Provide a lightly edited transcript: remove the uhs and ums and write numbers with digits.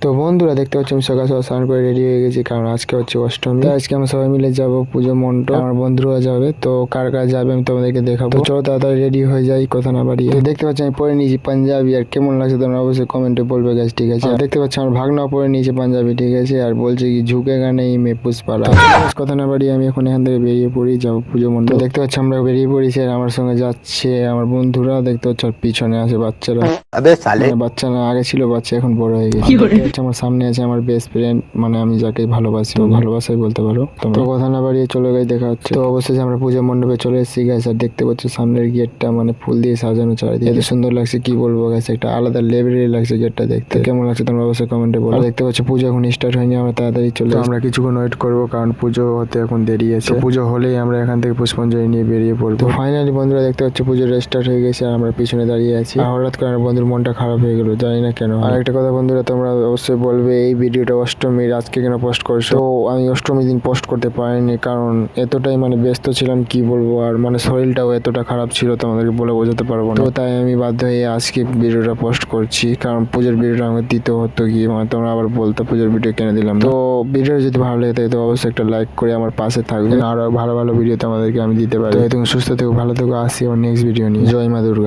তো বন্ধুরা দেখতে পাচ্ছি আমি সকাল সকাল স্নান করে রেডি হয়ে গেছি, কারণ আজকে হচ্ছে অষ্টমী। তো আজকে আমরা সবাই মিলে যাব পুজো মণ্ডপ, আমার বন্ধুরা যাবে। তো কার কার যাবে আমি তোমাদেরকে দেখাবো। তো চলো তাড়াতাড়ি রেডি হয়ে যাই, কথা না বাড়িয়ে। তো দেখতে পাচ্ছি আমি পরে নিয়েছি পাঞ্জাবি, আর কেমন লাগছে তোমরা অবশ্যই কমেন্টে বলবে গাছ, ঠিক আছে। আর দেখতে পাচ্ছি আমার ভাগনা পরে নিয়েছে পাঞ্জাবি, ঠিক আছে, আর বলছে কি ঝুঁকে গানে মে পুষ্পারা। কথা না বাড়িয়ে আমি এখন এখান থেকে বেরিয়ে পড়ি, যাবো পুজো মণ্ডপ। তো দেখতে পাচ্ছি আমরা বেরিয়ে পড়েছি, আর আমার সঙ্গে যাচ্ছে আমার বন্ধুরা। দেখতে পাচ্ছি আর পিছনে আছে বাচ্চারা। মানে বাচ্চা না, আগে ছিল বাচ্চা, এখন বড় হয়ে গেছে। দেখতে পাচ্ছি আমার সামনে আছে আমার বেস্ট ফ্রেন্ড, মানে আমি যাকে ভালোবাসি, ভালোবাসাই বলতে পারো। তো কথা না বাড়িয়ে চলে গেছে, দেখা হচ্ছে। তো অবশ্যই আমরা পুজো মণ্ডপে চলে এসেছি গাইস, আর দেখতে পাচ্ছ সামনের গেটটা মানে ফুল দিয়ে সাজানো, চারিদিকে এত সুন্দর লাগছে কি বলবো গাইস, একটা আলাদা লেভেলের লাগছে গেটটা দেখতে। কেমন লাগছে তোমরা অবশ্যই কমেন্টে বলো। দেখতে পাচ্ছ পুজো এখন স্টার্ট হয়নি, আমরা তাড়াতাড়ি চলে আমরা কিছুক্ষণ ওয়েট করবো, কারণ পুজো হতে এখন দেরি আছে। পুজো হলেই আমরা এখান থেকে পুষ্পাঞ্জলি নিয়ে বেরিয়ে পড়বো। ফাইনালি বন্ধুরা দেখতে পাচ্ছ পুজোর স্টার্ট হয়ে গেছে, আর আমরা পিছনে দাঁড়িয়ে আছি। আর হঠাৎ করে আমার বন্ধুর মনটা খারাপ হয়ে গেল, জানি না কেন। আর একটা কথা বন্ধুরা, তোমরা অবশ্যই বলবে এই ভিডিওটা অষ্টমীর আজকে কেন পোস্ট করছো। তো আমি অষ্টমীর দিন পোস্ট করতে পারিনি, কারণ এতটাই মানে ব্যস্ত ছিলাম কি বলবো, আর মানে শরীরটাও এতটা খারাপ ছিল তোমাদেরকে বলে বোঝাতে পারবো না। তো তাই আমি বাধ্য হয়ে আজকে ভিডিওটা পোস্ট করছি, কারণ পুজোর ভিডিওটা আমাকে দিতে হতো কি, মানে তোমরা আবার বলতো পুজোর ভিডিও কেন দিলাম। তো ভিডিও যদি ভালো লেগে থাকে তো অবশ্যই একটা লাইক করে আমার পাশে থাকবে, আরো ভালো ভালো ভিডিও তোমাদেরকে আমি দিতে পারি। তো তুমি সুস্থ থেকো, ভালো থেকো, আসি আমার নেক্সট ভিডিও নিয়ে। জয় মা দুর্গা।